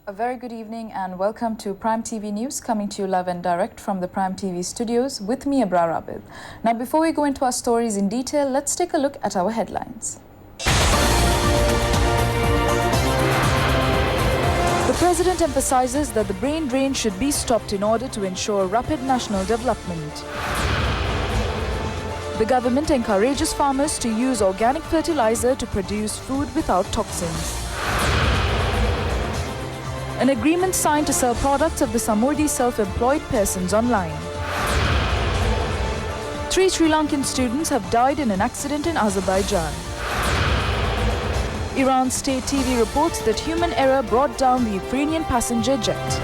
A very good evening and welcome to Prime TV News, coming to you live and direct from the Prime TV studios with me, Abrar Abid. Now, before we go into our stories in detail, let's take a look at our headlines. The President emphasizes that the brain drain should be stopped in order to ensure rapid national development. The government encourages farmers to use organic fertilizer to produce food without toxins. An agreement signed to sell products of the Samurdhi self-employed persons online. 3 Sri Lankan students have died in an accident in Azerbaijan. Iran state TV reports that human error brought down the Ukrainian passenger jet.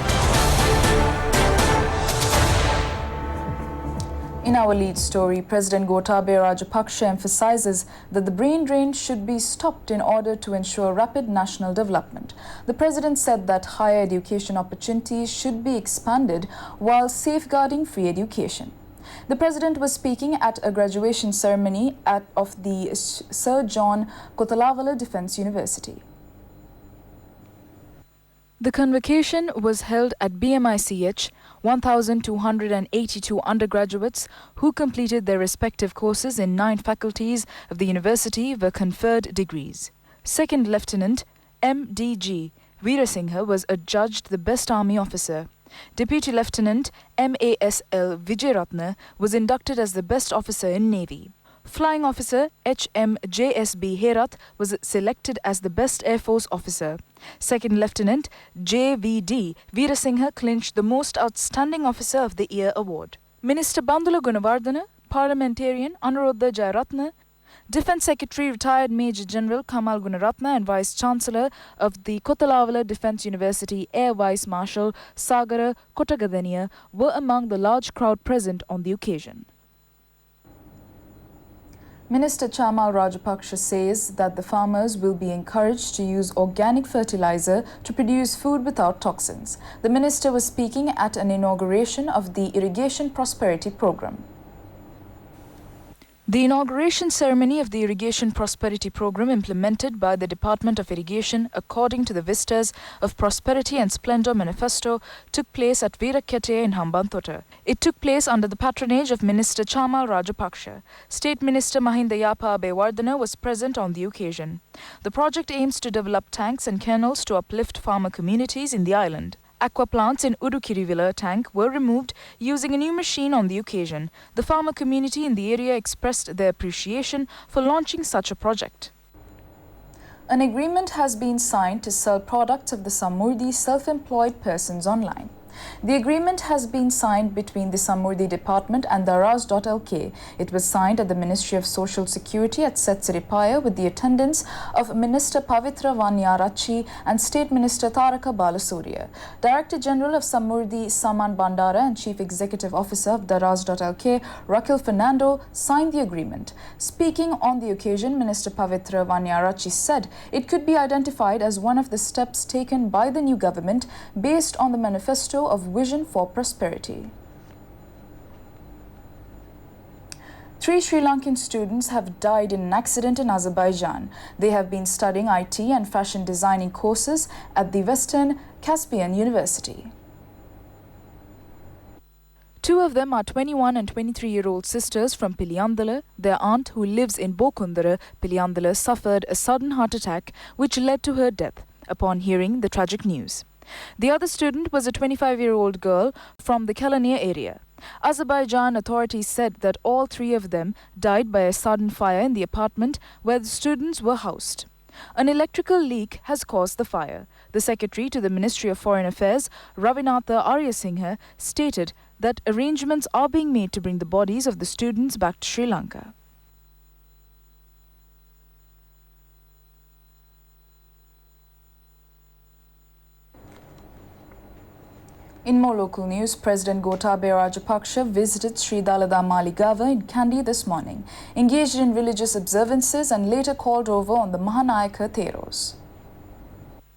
In our lead story, President Gotabaya Rajapaksa emphasizes that the brain drain should be stopped in order to ensure rapid national development. The President said that higher education opportunities should be expanded while safeguarding free education. The President was speaking at a graduation ceremony of the Sir John Kotalawala Defence University. The convocation was held at BMICH. 1,282 undergraduates who completed their respective courses in 9 faculties of the university were conferred degrees. Second Lieutenant M.D.G. Veerasinghe was adjudged the best army officer. Deputy Lieutenant M.A.S.L. Vijayratna was inducted as the best officer in Navy. Flying Officer H.M.J.S.B. Herat was selected as the best Air Force officer. Second Lieutenant J.V.D. Veerasinghe clinched the Most Outstanding Officer of the Year award. Minister Bandula Gunawardena, Parliamentarian Anuruddha Jayaratne, Defence Secretary Retired Major General Kamal Gunaratne and Vice Chancellor of the Kotalawala Defence University Air Vice Marshal Sagara Kotagadeniya were among the large crowd present on the occasion. Minister Chamal Rajapaksa says that the farmers will be encouraged to use organic fertilizer to produce food without toxins. The minister was speaking at an inauguration of the Irrigation Prosperity Program. The inauguration ceremony of the Irrigation Prosperity Program implemented by the Department of Irrigation according to the Vistas of Prosperity and Splendor Manifesto took place at Veerakkete in Hambantota. It took place under the patronage of Minister Chamal Rajapaksa. State Minister Mahinda Yapa Abewardena was present on the occasion. The project aims to develop tanks and canals to uplift farmer communities in the island. Aqua plants in Udukirivilla tank were removed using a new machine on the occasion. The farmer community in the area expressed their appreciation for launching such a project. An agreement has been signed to sell products of the Samurdhi self-employed persons online. The agreement has been signed between the Samurdhi Department and Daraz.lk. It was signed at the Ministry of Social Security at Setsiripaya with the attendance of Minister Pavitra Vanyarachi and State Minister Taraka Balasurya. Director General of Samurdhi Saman Bandara and Chief Executive Officer of Daraz.lk, Rakil Fernando, signed the agreement. Speaking on the occasion, Minister Pavitra Vanyarachi said it could be identified as one of the steps taken by the new government based on the manifesto of Vision for Prosperity. 3 Sri Lankan students have died in an accident in Azerbaijan. They have been studying IT and fashion designing courses at the Western Caspian University. 2 of them are 21 and 23-year-old sisters from Piliyandala. Their aunt, who lives in Bokundara, Piliyandala, suffered a sudden heart attack which led to her death upon hearing the tragic news. The other student was a 25-year-old girl from the Kelaniya area. Azerbaijan authorities said that all 3 of them died by a sudden fire in the apartment where the students were housed. An electrical leak has caused the fire. The Secretary to the Ministry of Foreign Affairs, Ravinatha Aryasinghe, stated that arrangements are being made to bring the bodies of the students back to Sri Lanka. In more local news, President Gotabaya Rajapaksa visited Sri Dalada Maligava in Kandy this morning, engaged in religious observances and later called over on the Mahanayaka Theros.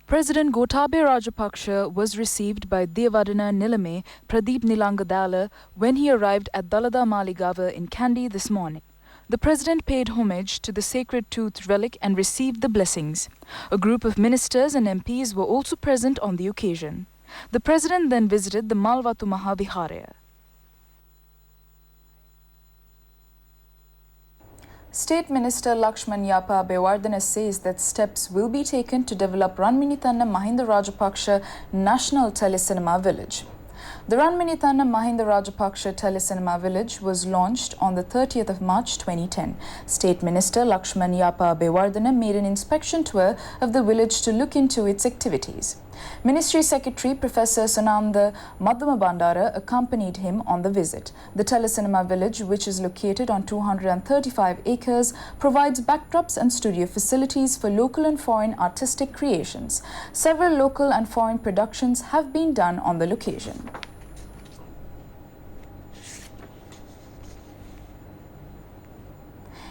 President Gotabaya Rajapaksa was received by Devadana Nilame Pradeep Nilangadala when he arrived at Dalada Maligava in Kandy this morning. The President paid homage to the sacred tooth relic and received the blessings. A group of ministers and MPs were also present on the occasion. The President then visited the Malvatu Mahaviharaya. State Minister Life+news Bewardena says that steps will be taken to develop Ranminithanna Mahinda Rajapaksa National Telecinema Village. The Ranminithanna Mahinda Rajapaksa Telecinema Village was launched on the 30th of March 2010. State Minister Life+news Bewardena made an inspection tour of the village to look into its activities. Ministry Secretary Professor Sananda Madhamabandara accompanied him on the visit. The Telecinema Village, which is located on 235 acres, provides backdrops and studio facilities for local and foreign artistic creations. Several local and foreign productions have been done on the location.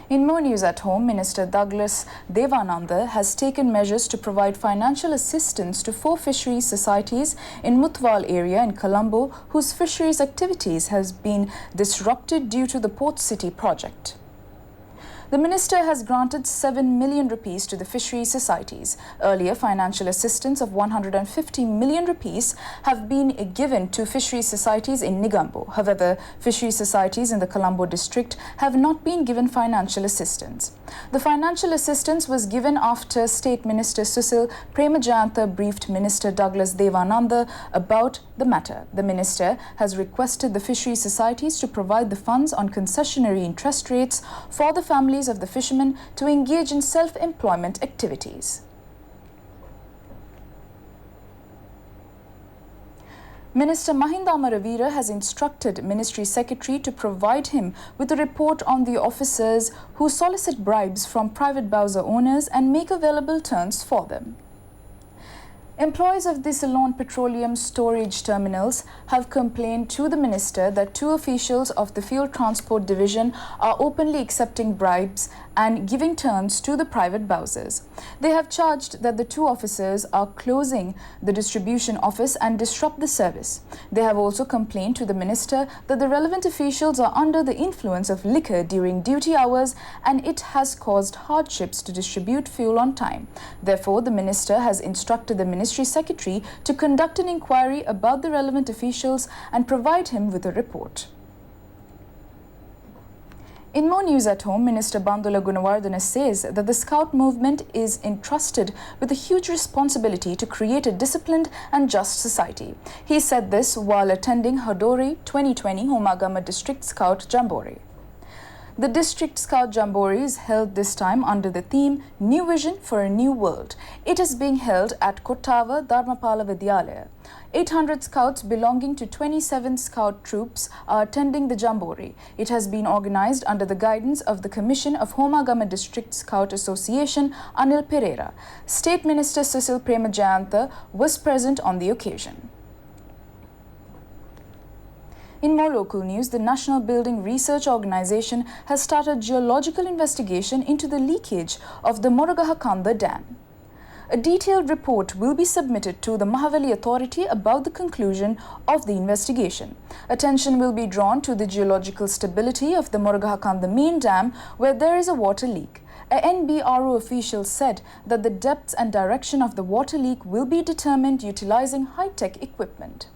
In more news at home, Minister Douglas Devananda has taken measures to provide financial assistance to 4 fisheries societies in Mutwal area in Colombo, whose fisheries activities has been disrupted due to the Port City project. The minister has granted 7 million rupees to the fisheries societies. Earlier, financial assistance of 150 million rupees have been given to fisheries societies in Negombo. However, fisheries societies in the Colombo district have not been given financial assistance. The financial assistance was given after State Minister Susil Premajayantha briefed Minister Douglas Devananda about the matter. The minister has requested the fisheries societies to provide the funds on concessionary interest rates for the families of the fishermen to engage in self-employment activities. Minister Mahinda Amaravira has instructed Ministry Secretary to provide him with a report on the officers who solicit bribes from private bowser owners and make available turns for them. Employees of the Ceylon Petroleum Storage Terminals have complained to the minister that 2 officials of the Fuel Transport Division are openly accepting bribes and giving turns to the private bowsers. They have charged that the 2 officers are closing the distribution office and disrupt the service. They have also complained to the minister that the relevant officials are under the influence of liquor during duty hours and it has caused hardships to distribute fuel on time. Therefore, the minister has instructed the Ministry Secretary to conduct an inquiry about the relevant officials and provide him with a report. In more news at home, Minister Bandula Gunawardena says that the Scout movement is entrusted with a huge responsibility to create a disciplined and just society. He said this while attending Hadori 2020 Homagama District Scout Jamboree. The District Scout Jamboree is held this time under the theme New Vision for a New World. It is being held at Kottava Dharmapala Vidyalaya. 800 scouts belonging to 27 scout troops are attending the Jamboree. It has been organized under the guidance of the Commission of Homagama District Scout Association, Anil Pereira. State Minister Susil Premajayantha was present on the occasion. In more local news, the National Building Research Organization has started geological investigation into the leakage of the Moragahakanda Dam. A detailed report will be submitted to the Mahavali Authority about the conclusion of the investigation. Attention will be drawn to the geological stability of the Moragahakanda main dam where there is a water leak. A NBRO official said that the depths and direction of the water leak will be determined utilizing high-tech equipment.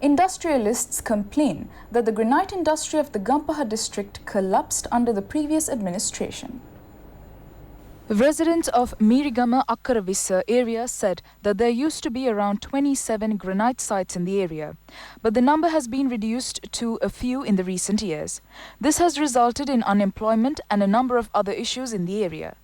Industrialists complain that the granite industry of the Gampaha district collapsed under the previous administration. Residents of Mirigama Akkaravissa area said that there used to be around 27 granite sites in the area, but the number has been reduced to a few in the recent years. This has resulted in unemployment and a number of other issues in the area.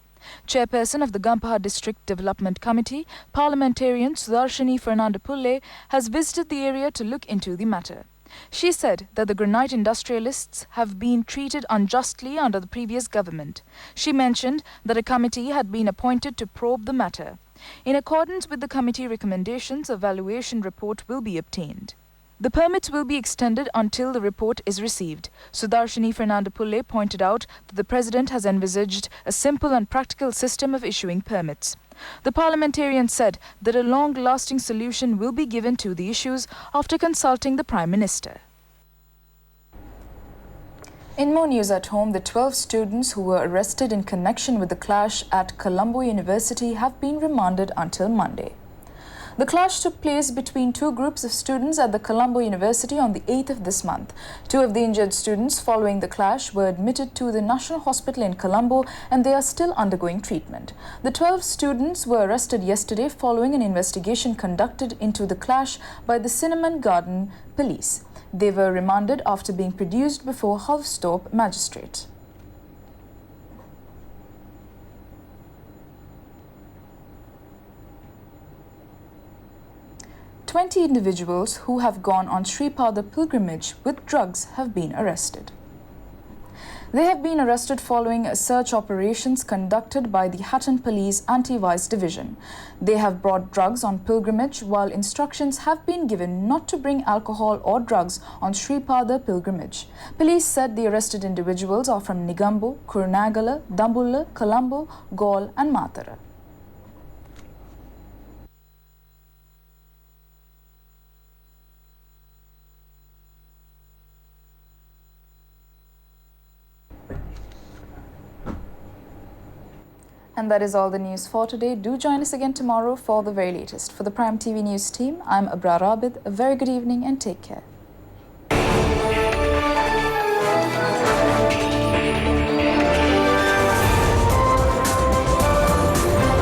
Chairperson of the Gampaha District Development Committee, parliamentarian Sudarshini Fernandapulle, has visited the area to look into the matter. She said that the granite industrialists have been treated unjustly under the previous government. She mentioned that a committee had been appointed to probe the matter. In accordance with the committee recommendations, a valuation report will be obtained. The permits will be extended until the report is received. Sudarshini Fernandapulle pointed out that the President has envisaged a simple and practical system of issuing permits. The parliamentarian said that a long-lasting solution will be given to the issues after consulting the Prime Minister. In more news at home, the 12 students who were arrested in connection with the clash at Colombo University have been remanded until Monday. The clash took place between two groups of students at the Colombo University on the 8th of this month. Two of the injured students following the clash were admitted to the National Hospital in Colombo and they are still undergoing treatment. The 12 students were arrested yesterday following an investigation conducted into the clash by the Cinnamon Garden Police. They were remanded after being produced before Housethorpe Magistrate. "20 individuals who have gone on Sripada pilgrimage with drugs have been arrested. They have been arrested following search operations conducted by the Hatton Police Anti-Vice Division. They have brought drugs on pilgrimage while instructions have been given not to bring alcohol or drugs on Sripada pilgrimage. Police said the arrested individuals are from Nigambo, Kurunagala, Dambulla, Colombo, Gaul and Matara. And that is all the news for today. Do join us again tomorrow for the very latest. For the Prime TV News team, I'm Abrar Abid. A very good evening and take care.